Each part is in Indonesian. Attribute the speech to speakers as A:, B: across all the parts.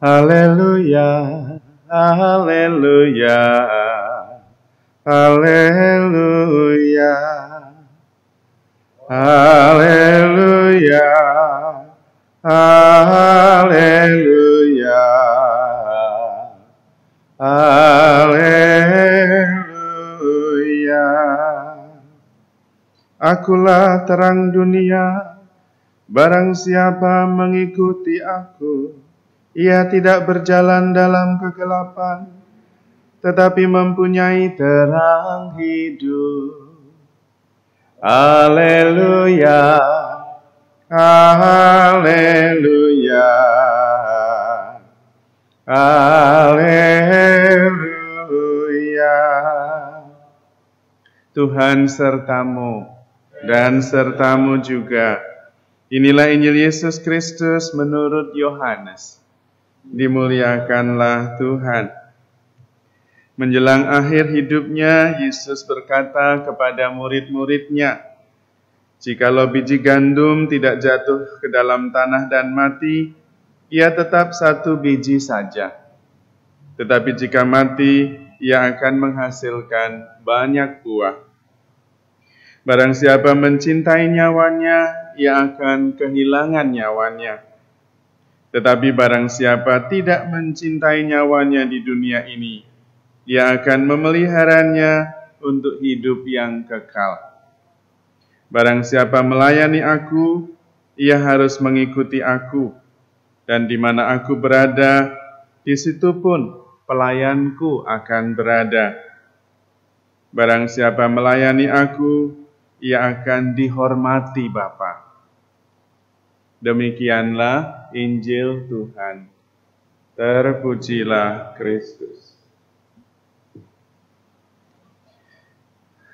A: Haleluya, haleluya, haleluya, haleluya, haleluya, haleluya. Akulah terang dunia, barang siapa mengikuti aku, ia tidak berjalan dalam kegelapan, tetapi mempunyai terang hidup. Haleluya, haleluya, haleluya. Tuhan sertamu dan sertamu juga. Inilah Injil Yesus Kristus menurut Yohanes. Dimuliakanlah Tuhan. Menjelang akhir hidupnya, Yesus berkata kepada murid-muridnya, "Jikalau biji gandum tidak jatuh ke dalam tanah dan mati, ia tetap satu biji saja. Tetapi jika mati, ia akan menghasilkan banyak buah. Barang siapa mencintai nyawanya, ia akan kehilangan nyawanya. Tetapi barang siapa tidak mencintai nyawanya di dunia ini, ia akan memeliharanya untuk hidup yang kekal. Barang siapa melayani aku, ia harus mengikuti aku, dan di mana aku berada, di situ pun pelayanku akan berada. Barang siapa melayani aku, ia akan dihormati Bapa." Demikianlah Injil Tuhan. Terpujilah Kristus.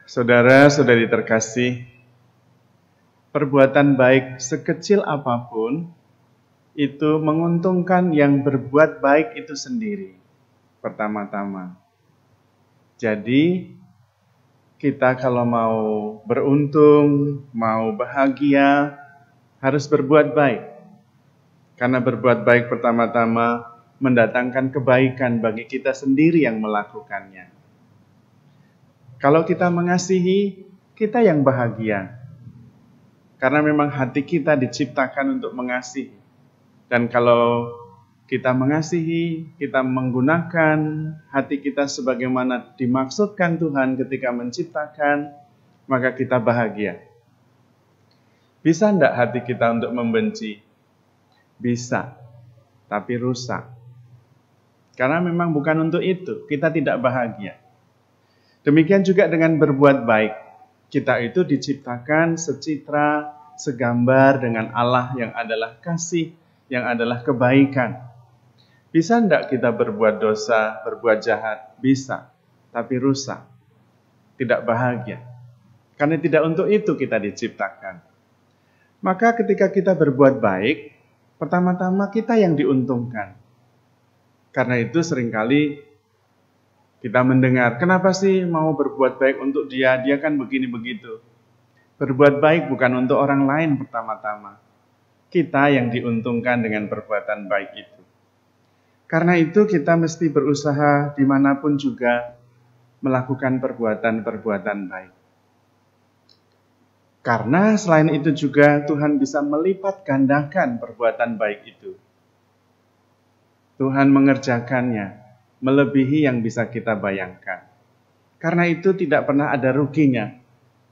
A: Saudara-saudari terkasih, perbuatan baik sekecil apapun itu menguntungkan yang berbuat baik itu sendiri pertama-tama. Jadi kita kalau mau beruntung, mau bahagia, harus berbuat baik. Karena berbuat baik pertama-tama mendatangkan kebaikan bagi kita sendiri yang melakukannya. Kalau kita mengasihi, kita yang bahagia. Karena memang hati kita diciptakan untuk mengasihi. Dan kalau kita mengasihi, kita menggunakan hati kita sebagaimana dimaksudkan Tuhan ketika menciptakan, maka kita bahagia. Bisa enggak hati kita untuk membenci? Bisa, tapi rusak. Karena memang bukan untuk itu, kita tidak bahagia. Demikian juga dengan berbuat baik. Kita itu diciptakan secitra, segambar dengan Allah yang adalah kasih, yang adalah kebaikan. Bisa enggak kita berbuat dosa, berbuat jahat? Bisa, tapi rusak. Tidak bahagia. Karena tidak untuk itu kita diciptakan. Maka ketika kita berbuat baik, pertama-tama kita yang diuntungkan. Karena itu seringkali kita mendengar, kenapa sih mau berbuat baik untuk dia? Dia kan begini begitu. Berbuat baik bukan untuk orang lain pertama-tama. Kita yang diuntungkan dengan perbuatan baik itu. Karena itu kita mesti berusaha dimanapun juga melakukan perbuatan-perbuatan baik. Karena selain itu juga Tuhan bisa melipat gandakan perbuatan baik itu. Tuhan mengerjakannya melebihi yang bisa kita bayangkan. Karena itu tidak pernah ada ruginya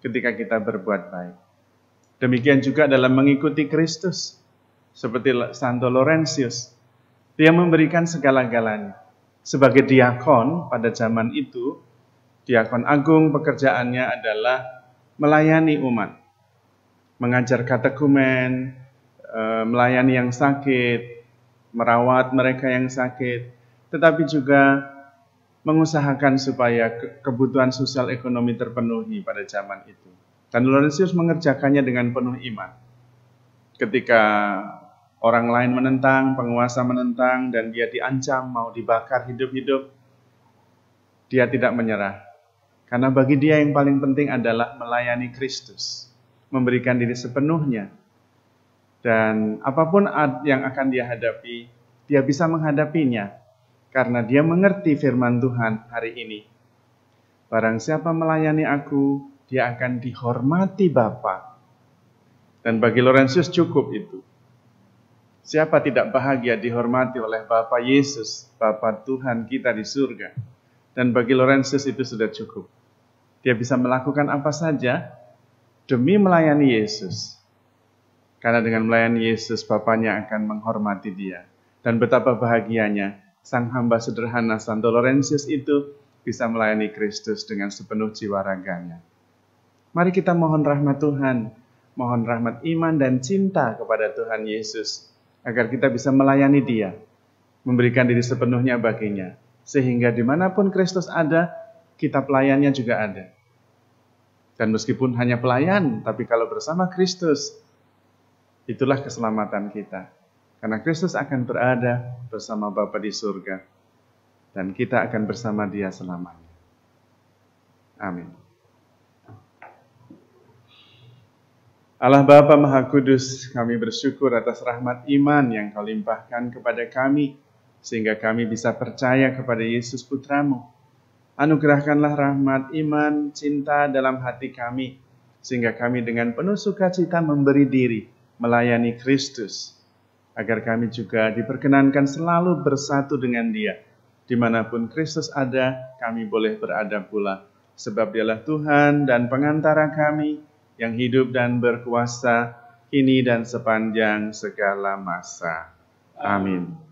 A: ketika kita berbuat baik. Demikian juga dalam mengikuti Kristus. Seperti Santo Laurentius. Dia memberikan segala-galanya. Sebagai diakon pada zaman itu, diakon agung pekerjaannya adalah melayani umat. Mengajar katekumen, melayani yang sakit, merawat mereka yang sakit, tetapi juga mengusahakan supaya kebutuhan sosial ekonomi terpenuhi pada zaman itu. Dan Laurentius mengerjakannya dengan penuh iman. Ketika orang lain menentang, penguasa menentang, dan dia diancam mau dibakar hidup-hidup, dia tidak menyerah. Karena bagi dia yang paling penting adalah melayani Kristus, memberikan diri sepenuhnya. Dan apapun yang akan dia hadapi, dia bisa menghadapinya karena dia mengerti firman Tuhan hari ini. Barang siapa melayani aku, dia akan dihormati Bapa. Dan bagi Laurentius cukup itu. Siapa tidak bahagia dihormati oleh Bapa Yesus, Bapa Tuhan kita di surga. Dan bagi Laurentius itu sudah cukup. Dia bisa melakukan apa saja demi melayani Yesus. Karena dengan melayani Yesus, Bapanya akan menghormati dia. Dan betapa bahagianya sang hamba sederhana Santo Laurentius itu bisa melayani Kristus dengan sepenuh jiwa raganya. Mari kita mohon rahmat Tuhan, mohon rahmat iman dan cinta kepada Tuhan Yesus, agar kita bisa melayani Dia, memberikan diri sepenuhnya baginya, sehingga dimanapun Kristus ada, kita pelayannya juga ada. Dan meskipun hanya pelayan, tapi kalau bersama Kristus, itulah keselamatan kita. Karena Kristus akan berada bersama Bapa di surga, dan kita akan bersama Dia selamanya. Amin. Allah Bapa Maha Kudus, kami bersyukur atas rahmat iman yang Kau limpahkan kepada kami, sehingga kami bisa percaya kepada Yesus Putramu. Anugerahkanlah rahmat iman, cinta dalam hati kami, sehingga kami dengan penuh sukacita memberi diri, melayani Kristus, agar kami juga diperkenankan selalu bersatu dengan Dia. Dimanapun Kristus ada, kami boleh berada pula, sebab Dialah Tuhan dan pengantara kami, yang hidup dan berkuasa kini dan sepanjang segala masa. Amin.